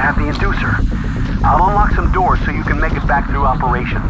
have the inducer. I'll unlock some doors so you can make it back through operations.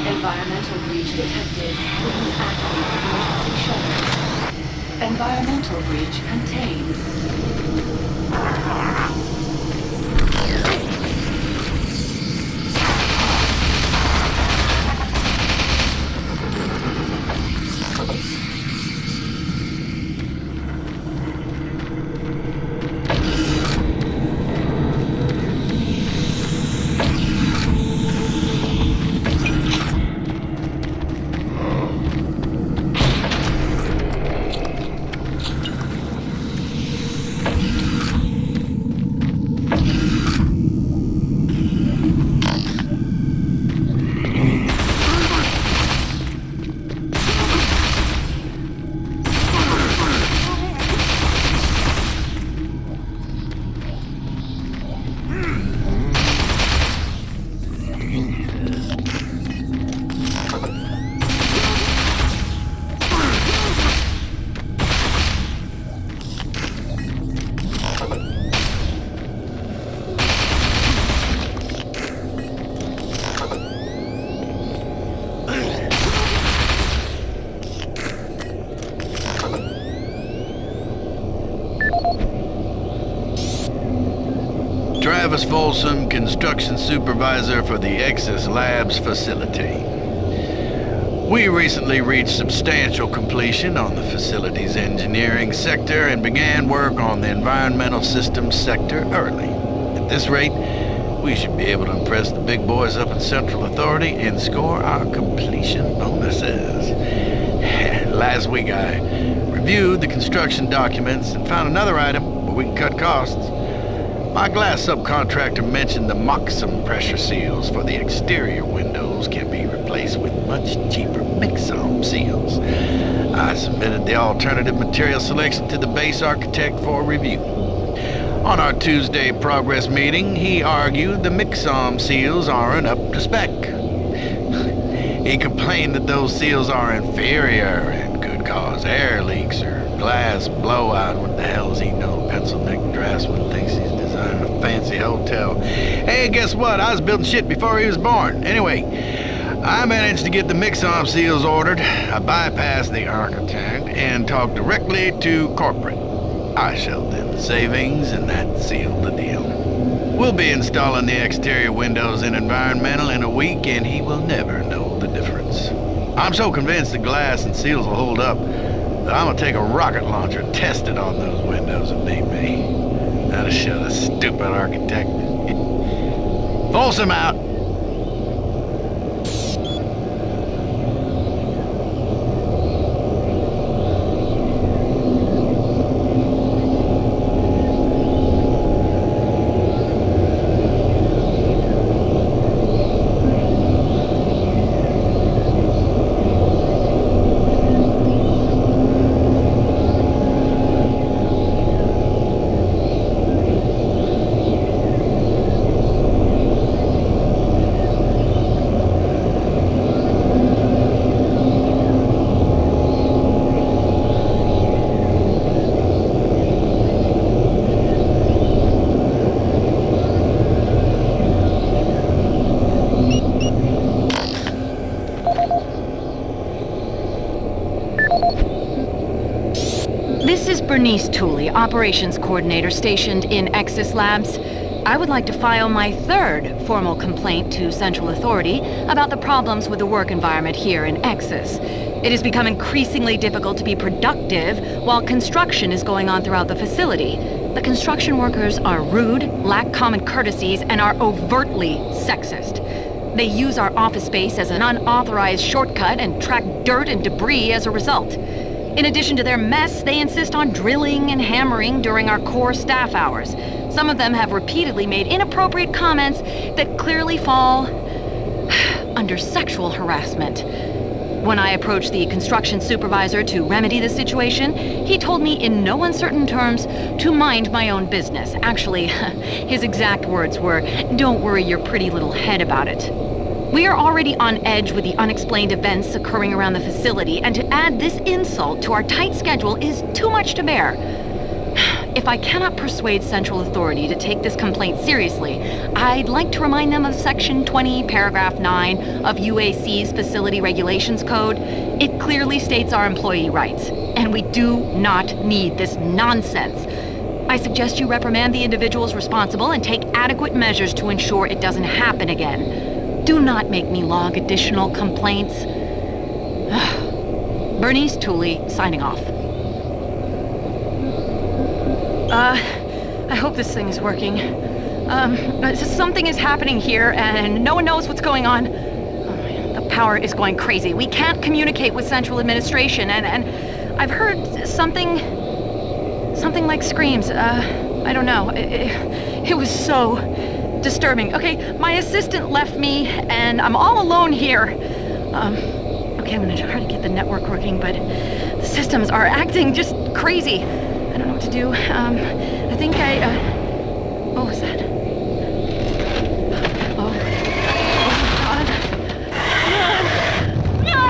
Environmental breach detected. Please activate emergency shutters. Environmental breach contained. Travis Folsom, Construction Supervisor for the Exis Labs facility. We recently reached substantial completion on the facility's engineering sector and began work on the environmental systems sector early. At this rate, we should be able to impress the big boys up at Central Authority and score our completion bonuses. Last week I reviewed the construction documents and found another item where we can cut costs. My glass subcontractor mentioned the Moxum pressure seals for the exterior windows can be replaced with much cheaper Mixom seals. I submitted the alternative material selection to the base architect for review. On our Tuesday progress meeting, he argued the Mixom seals aren't up to spec. He complained that those seals are inferior and could cause air leaks or glass blowout. What the hell does he know? Pencil neck draftsman thinks he's designing a fancy hotel. Hey, guess what? I was building shit before he was born. Anyway, I managed to get the Mixom seals ordered. I bypassed the architect and talked directly to corporate. I showed them the savings and that sealed the deal. We'll be installing the exterior windows in environmental in a week and he will never know the difference. I'm so convinced the glass and seals will hold up that I'm gonna take a rocket launcher and test it on those windows if need be. That'll show the stupid architect. Folsom out! Bernice Tooley, Operations Coordinator stationed in Exis Labs. I would like to file my third formal complaint to Central Authority about the problems with the work environment here in Exis. It has become increasingly difficult to be productive while construction is going on throughout the facility. The construction workers are rude, lack common courtesies, and are overtly sexist. They use our office space as an unauthorized shortcut and track dirt and debris as a result. In addition to their mess, they insist on drilling and hammering during our core staff hours. Some of them have repeatedly made inappropriate comments that clearly fall under sexual harassment. When I approached the construction supervisor to remedy the situation, he told me in no uncertain terms to mind my own business. Actually, his exact words were, "Don't worry your pretty little head about it." We are already on edge with the unexplained events occurring around the facility, and to add this insult to our tight schedule is too much to bear. If I cannot persuade Central Authority to take this complaint seriously, I'd like to remind them of Section 20, Paragraph 9 of UAC's Facility Regulations Code. It clearly states our employee rights, and we do not need this nonsense. I suggest you reprimand the individuals responsible and take adequate measures to ensure it doesn't happen again. Do not make me log additional complaints. Bernice Tooley, signing off. I hope this thing is working. Something is happening here, and no one knows what's going on. The power is going crazy. We can't communicate with Central Administration, and I've heard something like screams. I don't know. It was so disturbing. Okay, my assistant left me, and I'm all alone here. Okay, I'm gonna try to get the network working, but the systems are acting just crazy. I don't know what to do. I think what was that? Oh. Oh, God. No!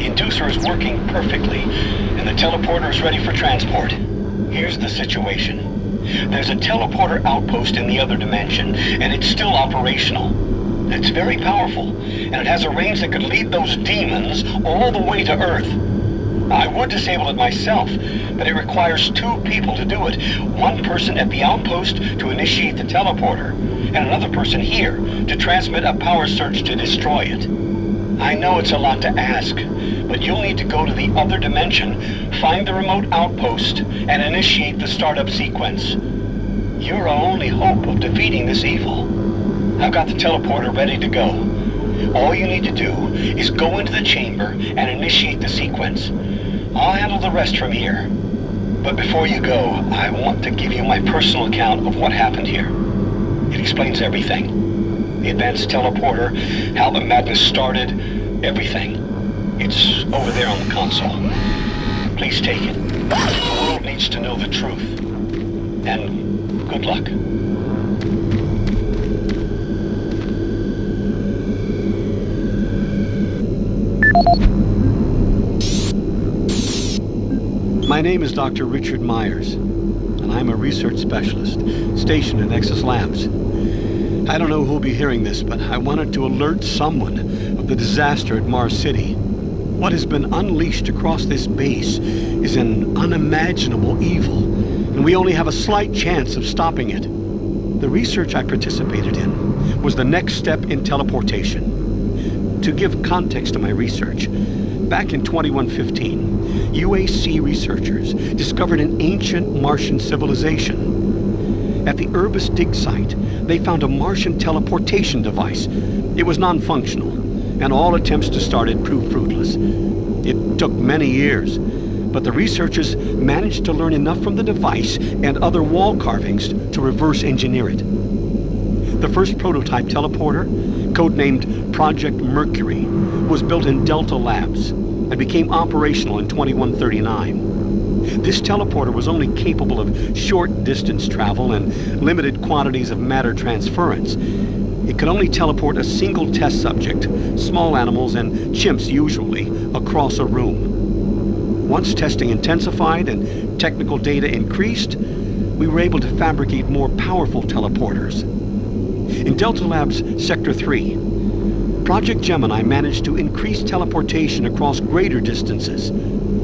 The inducer is working perfectly, and the teleporter is ready for transport. Here's the situation. There's a teleporter outpost in the other dimension, and it's still operational. It's very powerful, and it has a range that could lead those demons all the way to Earth. I would disable it myself, but it requires 2 people to do it. One person at the outpost to initiate the teleporter, and another person here to transmit a power surge to destroy it. I know it's a lot to ask, but you'll need to go to the other dimension, find the remote outpost, and initiate the startup sequence. You're our only hope of defeating this evil. I've got the teleporter ready to go. All you need to do is go into the chamber and initiate the sequence. I'll handle the rest from here. But before you go, I want to give you my personal account of what happened here. It explains everything. The advanced teleporter, how the madness started, everything. It's over there on the console. Please take it. The world needs to know the truth. And good luck. My name is Dr. Richard Myers, and I'm a research specialist stationed in Exis Labs. I don't know who'll be hearing this, but I wanted to alert someone of the disaster at Mars City. What has been unleashed across this base is an unimaginable evil, and we only have a slight chance of stopping it. The research I participated in was the next step in teleportation. To give context to my research, back in 2115, UAC researchers discovered an ancient Martian civilization. At the Urbis dig site, they found a Martian teleportation device. It was non-functional, and all attempts to start it proved fruitless. It took many years, but the researchers managed to learn enough from the device and other wall carvings to reverse engineer it. The first prototype teleporter, codenamed Project Mercury, was built in Delta Labs and became operational in 2139. This teleporter was only capable of short distance travel and limited quantities of matter transference. It could only teleport a single test subject, small animals and chimps usually, across a room. Once testing intensified and technical data increased, we were able to fabricate more powerful teleporters. In Delta Labs Sector 3, Project Gemini managed to increase teleportation across greater distances.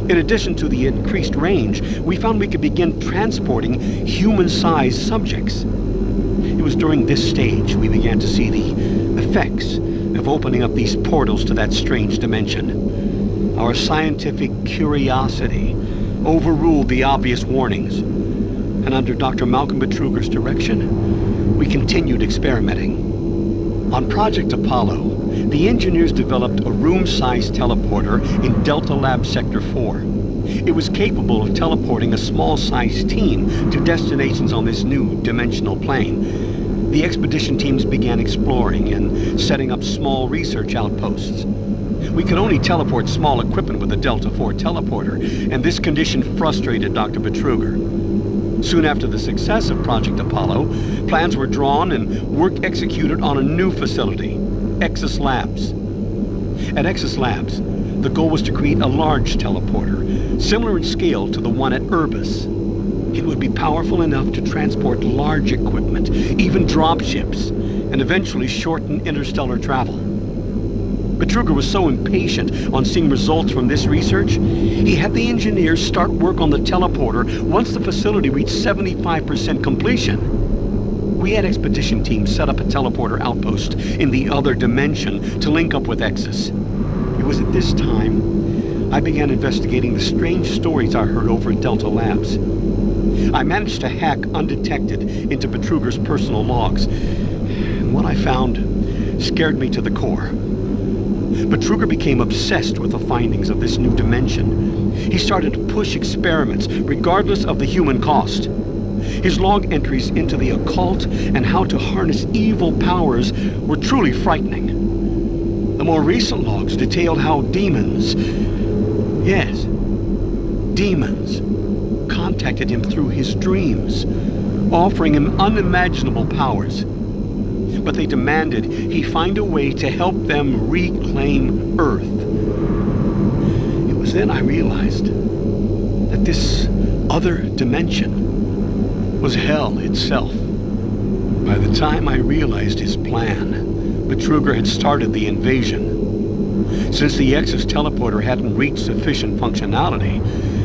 In addition to the increased range, we found we could begin transporting human-sized subjects. It was during this stage we began to see the effects of opening up these portals to that strange dimension. Our scientific curiosity overruled the obvious warnings, and under Dr. Malcolm Betruger's direction, we continued experimenting. On Project Apollo, the engineers developed a room-sized teleporter in Delta Lab Sector 4. It was capable of teleporting a small-sized team to destinations on this new dimensional plane. The expedition teams began exploring and setting up small research outposts. We could only teleport small equipment with the Delta 4 teleporter, and this condition frustrated Dr. Betruger. Soon after the success of Project Apollo, plans were drawn and work executed on a new facility, Exis Labs. At Exis Labs, the goal was to create a large teleporter, similar in scale to the one at Urbis. It would be powerful enough to transport large equipment, even dropships, and eventually shorten interstellar travel. Betruger was so impatient on seeing results from this research, he had the engineers start work on the teleporter once the facility reached 75% completion. We had expedition teams set up a teleporter outpost in the other dimension to link up with Exis. It was at this time I began investigating the strange stories I heard over at Delta Labs. I managed to hack undetected into Betruger's personal logs, and what I found scared me to the core. Betruger became obsessed with the findings of this new dimension. He started to push experiments regardless of the human cost. His log entries into the occult and how to harness evil powers were truly frightening. The more recent logs detailed how demons, yes, demons, contacted him through his dreams, offering him unimaginable powers. But they demanded he find a way to help them reclaim Earth. then I realized that this other dimension was hell itself. By the time I realized his plan, Betruger had started the invasion. Since the Exis teleporter hadn't reached sufficient functionality,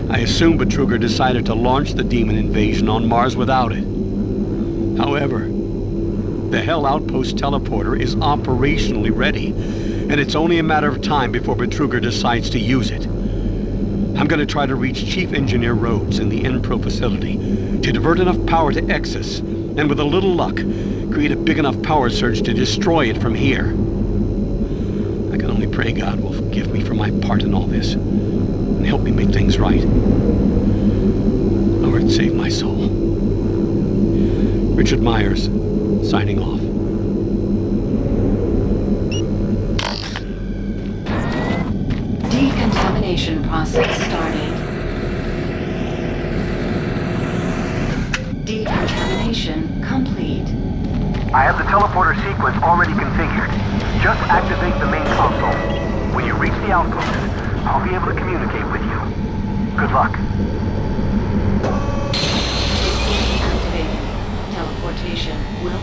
I assumed Betruger decided to launch the demon invasion on Mars without it. However, the Hell Outpost teleporter is operationally ready, and it's only a matter of time before Betruger decides to use it. I'm going to try to reach Chief Engineer Rhodes in the Enpro facility to divert enough power to Exis, and with a little luck, create a big enough power surge to destroy it from here. I can only pray God will forgive me for my part in all this, and help me make things right. Lord, save my soul. Richard Myers, signing off. Decontamination process started. Decontamination complete. I have the teleporter sequence already configured. Just activate the main console. When you reach the outpost, I'll be able to communicate with you. Good luck. Activated. Teleportation will